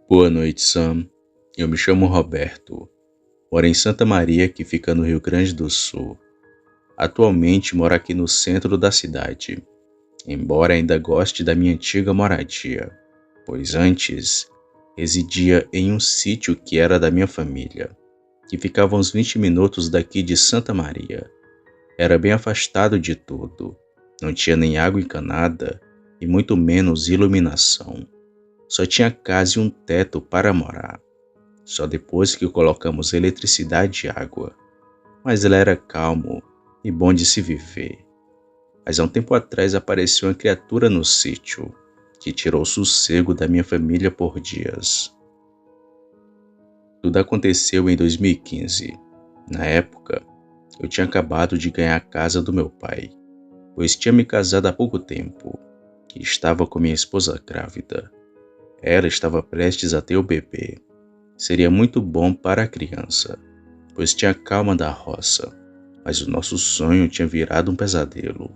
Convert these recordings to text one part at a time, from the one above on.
Boa noite, Sam. Eu me chamo Roberto. Moro em Santa Maria, que fica no Rio Grande do Sul. Atualmente moro aqui no centro da cidade, embora ainda goste da minha antiga moradia, pois antes residia em um sítio que era da minha família, que ficava a uns 20 minutos daqui de Santa Maria. Era bem afastado de tudo, não tinha nem água encanada e muito menos iluminação. Só tinha casa e um teto para morar. Só depois que colocamos eletricidade e água. Mas ele era calmo e bom de se viver. Mas há um tempo atrás apareceu uma criatura no sítio que tirou o sossego da minha família por dias. Tudo aconteceu em 2015. Na época, eu tinha acabado de ganhar a casa do meu pai, pois tinha me casado há pouco tempo e estava com minha esposa grávida. Ela estava prestes a ter o bebê. Seria muito bom para a criança, pois tinha a calma da roça, mas o nosso sonho tinha virado um pesadelo.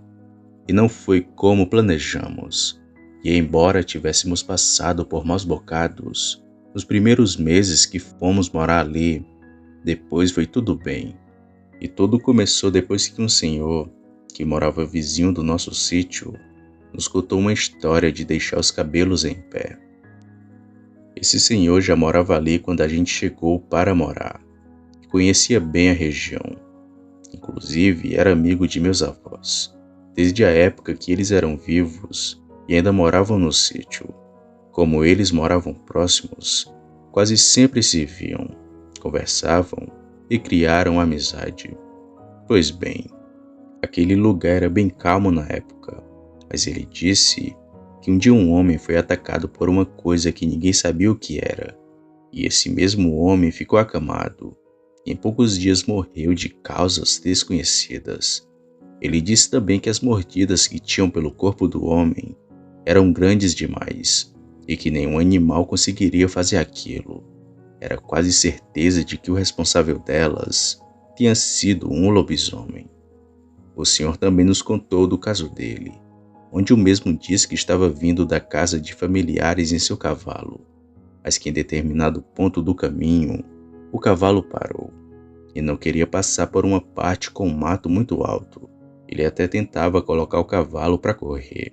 E não foi como planejamos. E embora tivéssemos passado por maus bocados, nos primeiros meses que fomos morar ali, depois foi tudo bem. E tudo começou depois que um senhor, que morava vizinho do nosso sítio, nos contou uma história de deixar os cabelos em pé. Esse senhor já morava ali quando a gente chegou para morar e conhecia bem a região. Inclusive, era amigo de meus avós, desde a época que eles eram vivos e ainda moravam no sítio. Como eles moravam próximos, quase sempre se viam, conversavam e criaram amizade. Pois bem, aquele lugar era bem calmo na época, mas ele disse que um dia um homem foi atacado por uma coisa que ninguém sabia o que era, e esse mesmo homem ficou acamado, e em poucos dias morreu de causas desconhecidas. Ele disse também que as mordidas que tinham pelo corpo do homem eram grandes demais, e que nenhum animal conseguiria fazer aquilo. Era quase certeza de que o responsável delas tinha sido um lobisomem. O senhor também nos contou do caso dele, onde o mesmo disse que estava vindo da casa de familiares em seu cavalo, mas que em determinado ponto do caminho, o cavalo parou e não queria passar por uma parte com um mato muito alto. Ele até tentava colocar o cavalo para correr,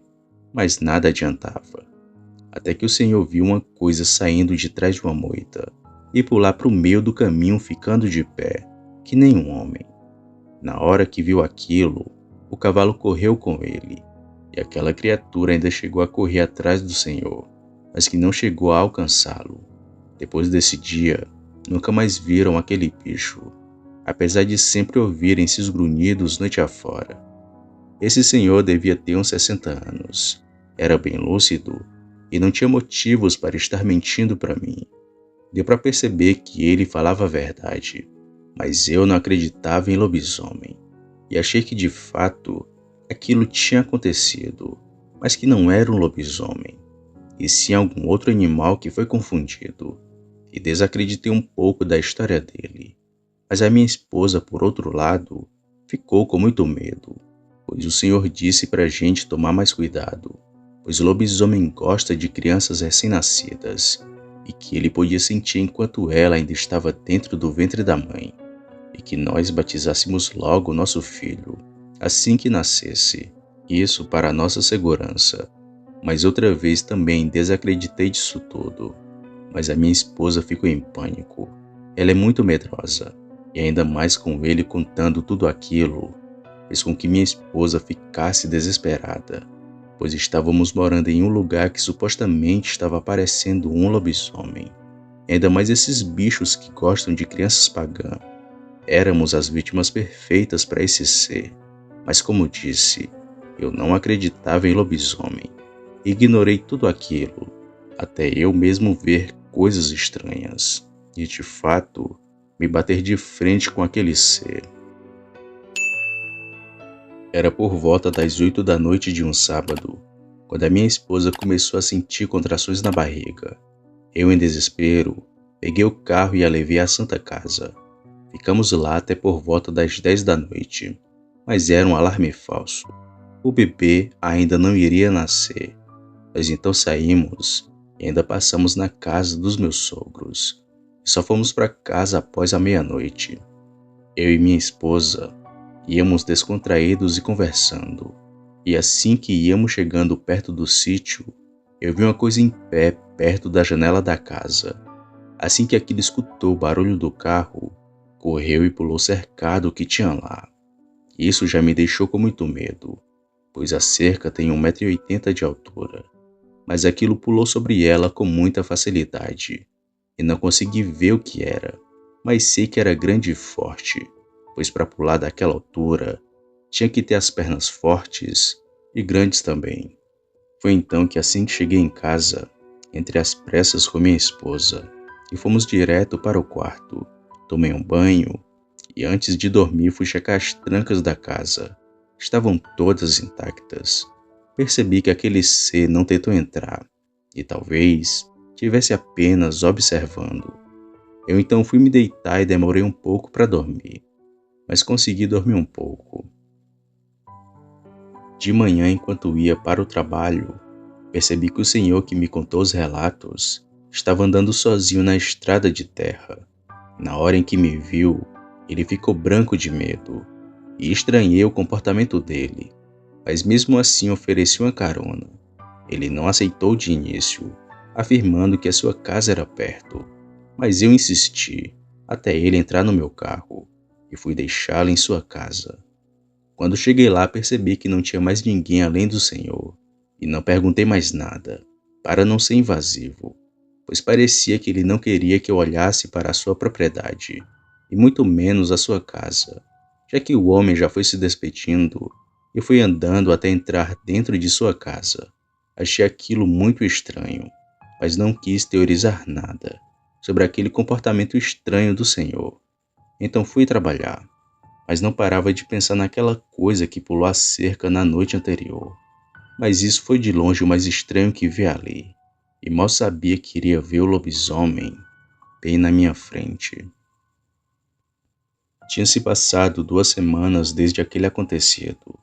mas nada adiantava. Até que o senhor viu uma coisa saindo de trás de uma moita e pular para o meio do caminho ficando de pé, que nem um homem. Na hora que viu aquilo, o cavalo correu com ele, e aquela criatura ainda chegou a correr atrás do senhor, mas que não chegou a alcançá-lo. Depois desse dia, nunca mais viram aquele bicho, apesar de sempre ouvirem esses grunhidos noite afora. Esse senhor devia ter uns 60 anos, era bem lúcido e não tinha motivos para estar mentindo para mim. Deu para perceber que ele falava a verdade, mas eu não acreditava em lobisomem, e achei que de fato aquilo tinha acontecido, mas que não era um lobisomem, e sim algum outro animal que foi confundido, e desacreditei um pouco da história dele. Mas a minha esposa, por outro lado, ficou com muito medo, pois o senhor disse para a gente tomar mais cuidado, pois o lobisomem gosta de crianças recém-nascidas, e que ele podia sentir enquanto ela ainda estava dentro do ventre da mãe, e que nós batizássemos logo nosso filho, assim que nascesse, isso para nossa segurança. Mas outra vez também desacreditei disso tudo, mas a minha esposa ficou em pânico. Ela é muito medrosa, e ainda mais com ele contando tudo aquilo, fez com que minha esposa ficasse desesperada, pois estávamos morando em um lugar que supostamente estava parecendo um lobisomem. E ainda mais esses bichos que gostam de crianças pagãs. Éramos as vítimas perfeitas para esse ser. Mas como disse, eu não acreditava em lobisomem. Ignorei tudo aquilo, até eu mesmo ver coisas estranhas, e de fato, me bater de frente com aquele ser. Era por volta das 8 da noite de um sábado, quando a minha esposa começou a sentir contrações na barriga. Eu, em desespero, peguei o carro e a levei à Santa Casa. Ficamos lá até por volta das 10 da noite, mas era um alarme falso. O bebê ainda não iria nascer. Nós então saímos e ainda passamos na casa dos meus sogros. E só fomos para casa após a meia-noite. Eu e minha esposa íamos descontraídos e conversando. E assim que íamos chegando perto do sítio, eu vi uma coisa em pé perto da janela da casa. Assim que aquilo escutou o barulho do carro, correu e pulou o cercado que tinha lá. Isso já me deixou com muito medo, pois a cerca tem 1,80 m de altura. Mas aquilo pulou sobre ela com muita facilidade, e não consegui ver o que era, mas sei que era grande e forte, pois para pular daquela altura, tinha que ter as pernas fortes e grandes também. Foi então que assim que cheguei em casa, entre as pressas com minha esposa, e fomos direto para o quarto. Tomei um banho e antes de dormir fui checar as trancas da casa. Estavam todas intactas. Percebi que aquele ser não tentou entrar e talvez tivesse apenas observando. Eu então fui me deitar e demorei um pouco para dormir, mas consegui dormir um pouco. De manhã, enquanto ia para o trabalho, percebi que o senhor que me contou os relatos estava andando sozinho na estrada de terra. Na hora em que me viu, ele ficou branco de medo e estranhei o comportamento dele, mas mesmo assim ofereci uma carona. Ele não aceitou de início, afirmando que a sua casa era perto, mas eu insisti até ele entrar no meu carro e fui deixá-lo em sua casa. Quando cheguei lá, percebi que não tinha mais ninguém além do senhor e não perguntei mais nada, para não ser invasivo, pois parecia que ele não queria que eu olhasse para a sua propriedade, e muito menos a sua casa, já que o homem já foi se despedindo e foi andando até entrar dentro de sua casa. Achei aquilo muito estranho, mas não quis teorizar nada sobre aquele comportamento estranho do senhor. Então fui trabalhar, mas não parava de pensar naquela coisa que pulou a cerca na noite anterior. Mas isso foi de longe o mais estranho que vi ali, e mal sabia que iria ver o lobisomem bem na minha frente. Tinha se passado 2 semanas desde aquele acontecido,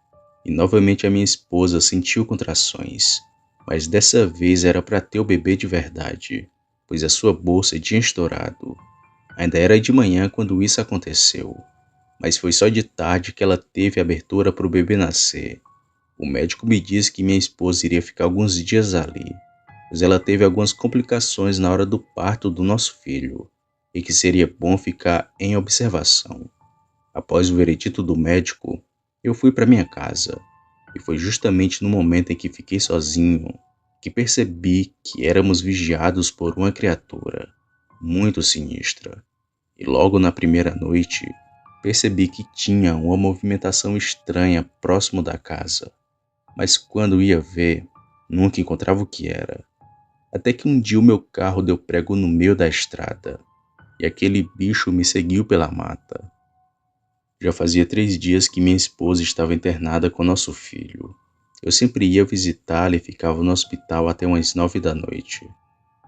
e novamente a minha esposa sentiu contrações, mas dessa vez era para ter o bebê de verdade, pois a sua bolsa tinha estourado. Ainda era de manhã quando isso aconteceu, mas foi só de tarde que ela teve abertura para o bebê nascer. O médico me disse que minha esposa iria ficar alguns dias ali, pois ela teve algumas complicações na hora do parto do nosso filho, e que seria bom ficar em observação. Após o veredito do médico, eu fui para minha casa, e foi justamente no momento em que fiquei sozinho que percebi que éramos vigiados por uma criatura muito sinistra. E logo na primeira noite, percebi que tinha uma movimentação estranha próximo da casa, mas quando ia ver, nunca encontrava o que era. Até que um dia o meu carro deu prego no meio da estrada, e aquele bicho me seguiu pela mata. Já fazia 3 dias que minha esposa estava internada com nosso filho. Eu sempre ia visitá-la e ficava no hospital até umas 9 da noite.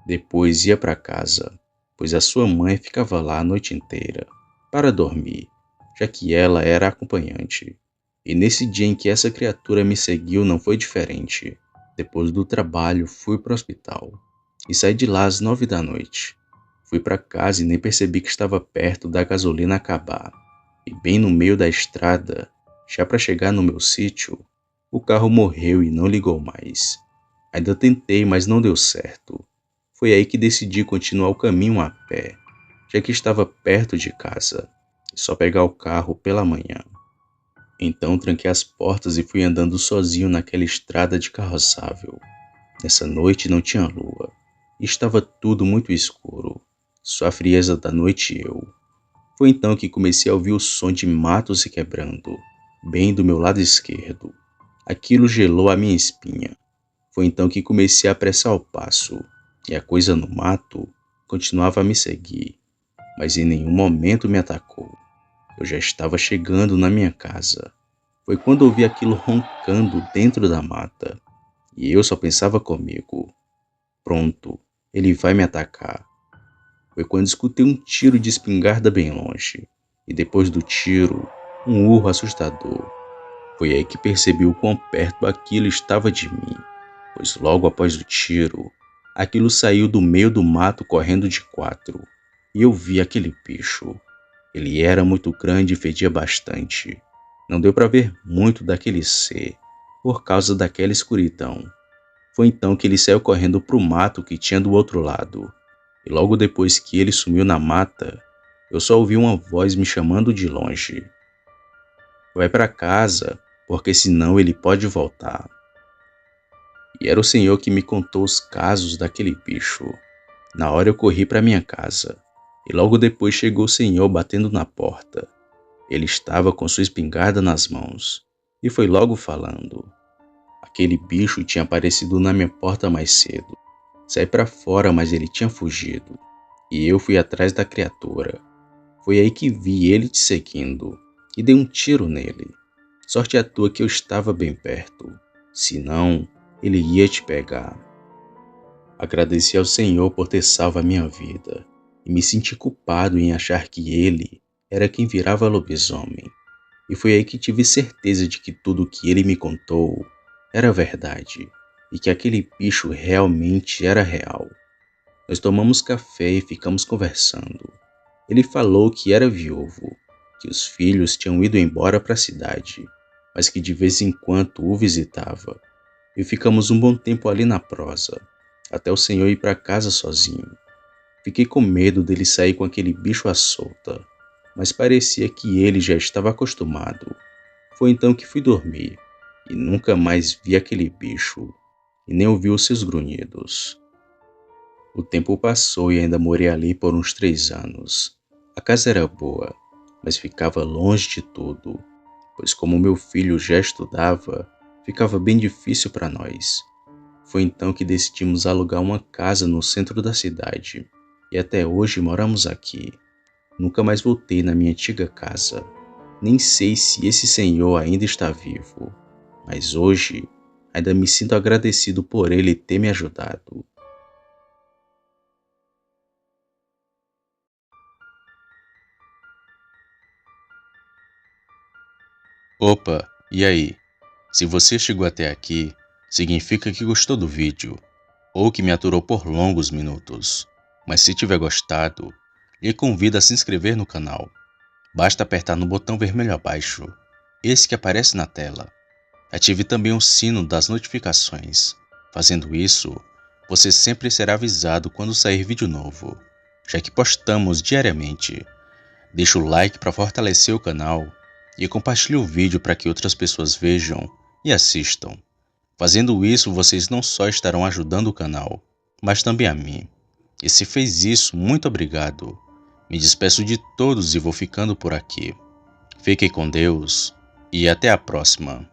Depois ia para casa, pois a sua mãe ficava lá a noite inteira, para dormir, já que ela era acompanhante. E nesse dia em que essa criatura me seguiu não foi diferente. Depois do trabalho, fui para o hospital e saí de lá às 9 da noite. Fui para casa e nem percebi que estava perto da gasolina acabar. E bem no meio da estrada, já para chegar no meu sítio, o carro morreu e não ligou mais. Ainda tentei, mas não deu certo. Foi aí que decidi continuar o caminho a pé, já que estava perto de casa, e só pegar o carro pela manhã. Então tranquei as portas e fui andando sozinho naquela estrada de carroçável. Nessa noite não tinha lua, e estava tudo muito escuro, só a frieza da noite e eu. Foi então que comecei a ouvir o som de mato se quebrando, bem do meu lado esquerdo. Aquilo gelou a minha espinha. Foi então que comecei a apressar o passo, e a coisa no mato continuava a me seguir, mas em nenhum momento me atacou. Eu já estava chegando na minha casa. Foi quando ouvi aquilo roncando dentro da mata, e eu só pensava comigo: pronto, ele vai me atacar. Foi quando escutei um tiro de espingarda bem longe, e depois do tiro, um urro assustador. Foi aí que percebi o quão perto aquilo estava de mim, pois logo após o tiro, Aquilo saiu do meio do mato correndo de quatro, e eu vi aquele bicho. Ele era muito grande e fedia bastante. Não deu para ver muito daquele ser, por causa daquela escuridão. Foi então que ele saiu correndo para o mato que tinha do outro lado. E logo depois que ele sumiu na mata, eu só ouvi uma voz me chamando de longe. Vai para casa, porque senão ele pode voltar. E era o senhor que me contou os casos daquele bicho. Na hora eu corri para minha casa. E logo depois chegou o senhor batendo na porta. Ele estava com sua espingarda nas mãos. E foi logo falando. Aquele bicho tinha aparecido na minha porta mais cedo. Saí para fora, mas ele tinha fugido. E eu fui atrás da criatura. Foi aí que vi ele te seguindo. E dei um tiro nele. Sorte a tua que eu estava bem perto. Senão, ele ia te pegar. Agradeci ao Senhor por ter salvo a minha vida. E me senti culpado em achar que ele era quem virava lobisomem. E foi aí que tive certeza de que tudo o que ele me contou era verdade. E que aquele bicho realmente era real. Nós tomamos café e ficamos conversando. Ele falou que era viúvo, que os filhos tinham ido embora para a cidade, mas que de vez em quando o visitava. E ficamos um bom tempo ali na prosa, até o senhor ir para casa sozinho. Fiquei com medo dele sair com aquele bicho à solta, mas parecia que ele já estava acostumado. Foi então que fui dormir, e nunca mais vi aquele bicho, e nem ouvi os seus grunhidos. O tempo passou e ainda morei ali por uns 3 anos. A casa era boa, mas ficava longe de tudo, pois como meu filho já estudava, ficava bem difícil para nós. Foi então que decidimos alugar uma casa no centro da cidade, e até hoje moramos aqui. Nunca mais voltei na minha antiga casa. Nem sei se esse senhor ainda está vivo, mas hoje ainda me sinto agradecido por ele ter me ajudado. Opa, e aí? Se você chegou até aqui, significa que gostou do vídeo, ou que me aturou por longos minutos. Mas se tiver gostado, lhe convido a se inscrever no canal. Basta apertar no botão vermelho abaixo, esse que aparece na tela. Ative também o sino das notificações. Fazendo isso, você sempre será avisado quando sair vídeo novo, já que postamos diariamente. Deixe o like para fortalecer o canal e compartilhe o vídeo para que outras pessoas vejam e assistam. Fazendo isso, vocês não só estarão ajudando o canal, mas também a mim. E se fez isso, muito obrigado. Me despeço de todos e vou ficando por aqui. Fiquem com Deus e até a próxima.